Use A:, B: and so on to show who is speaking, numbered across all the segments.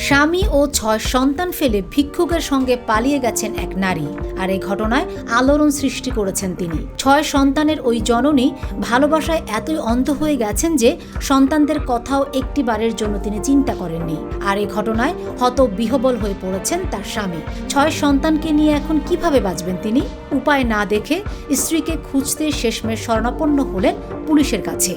A: স্বামী ও ৬ সন্তান ফেলে ভিক্ষুকের সঙ্গে পালিয়ে গেছেন এক নারী। আর এই ঘটনায় আলোড়ন সৃষ্টি করেছেন তিনি। ৬ সন্তানের ওই জননী ভালোবাসায় এতই অন্ধ হয়ে গেছেন যে সন্তানদের কথাও একটি বারের জন্য তিনি চিন্তা করেননি। আর এই ঘটনায় হতবিহ্বল হয়ে পড়েছেন তার স্বামী। ৬ সন্তানকে নিয়ে এখন কিভাবে বাঁচবেন তিনি? উপায় না দেখে স্ত্রীকে খুঁজতে শেষমেশ শরণাপন্ন হলেন পুলিশের কাছে।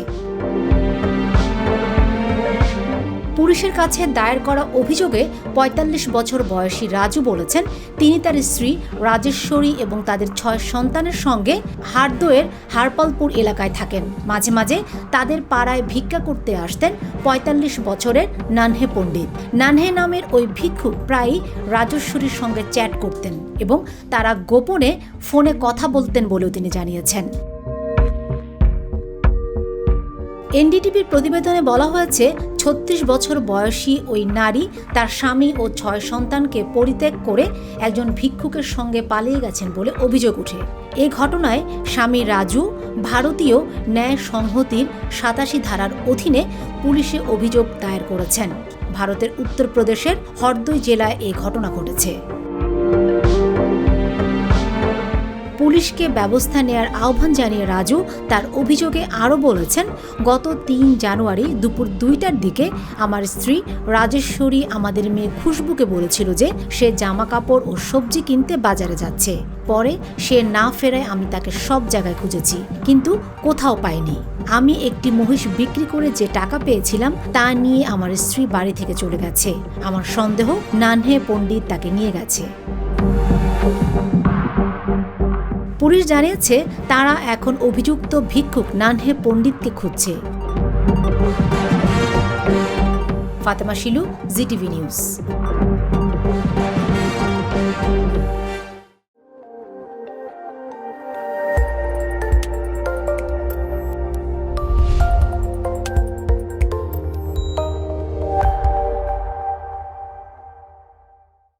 A: পুলিশের কাছে দায়ের করা অভিযোগে ৪৫ বছর বয়সী রাজু বলেছেন, তিনি তার স্ত্রী রাজেশ্বরী এবং তাদের ৬ সন্তানের সঙ্গে হারদোয়ের হারপালপুর এলাকায় থাকেন। মাঝে মাঝে তাদের পাড়ায় ভিক্ষা করতে আসতেন ৪৫ বছরের নানহে পণ্ডিত। নানহে নামের ওই ভিক্ষুক প্রায়ই রাজেশ্বরীর সঙ্গে চ্যাট করতেন এবং তারা গোপনে ফোনে কথা বলতেন বলেও তিনি জানিয়েছেন। এনডিটিভির প্রতিবেদনে বলা হয়েছে, ৩৬ বছর বয়সী ওই নারী তার স্বামী ও ৬ সন্তানকে পরিত্যাগ করে একজন ভিক্ষুকের সঙ্গে পালিয়ে গেছেন বলে অভিযোগ ওঠে। এই ঘটনায় স্বামী রাজু ভারতীয় ন্যায় সংহতির ৮৭ ধারার অধীনে পুলিশে অভিযোগ দায়ের করেছেন। ভারতের উত্তরপ্রদেশের হরদই জেলায় এই ঘটনা ঘটেছে। পুলিশকে ব্যবস্থা নেয়ার আহ্বান জানিয়ে রাজু তার অভিযোগে আরও বলেছেন, গত ৩ জানুয়ারি দুপুর ২টার দিকে আমার স্ত্রী রাজেশ্বরী আমাদের মেয়ে খুশবুকে বলেছিল যে সে জামা কাপড় ও সবজি কিনতে বাজারে যাচ্ছে। পরে সে না ফেরায় আমি তাকে সব জায়গায় খুঁজেছি, কিন্তু কোথাও পাইনি। আমি একটি মহিষ বিক্রি করে যে টাকা পেয়েছিলাম তা নিয়ে আমার স্ত্রী বাড়ি থেকে চলে গেছে। আমার সন্দেহ নানহে পণ্ডিত তাকে নিয়ে গেছে। পুলিশ জানিয়েছে, তারা এখন অভিযুক্ত ভিক্ষুক নানহে পণ্ডিতকে খুঁজছে। Fatema Shilu, GTV news.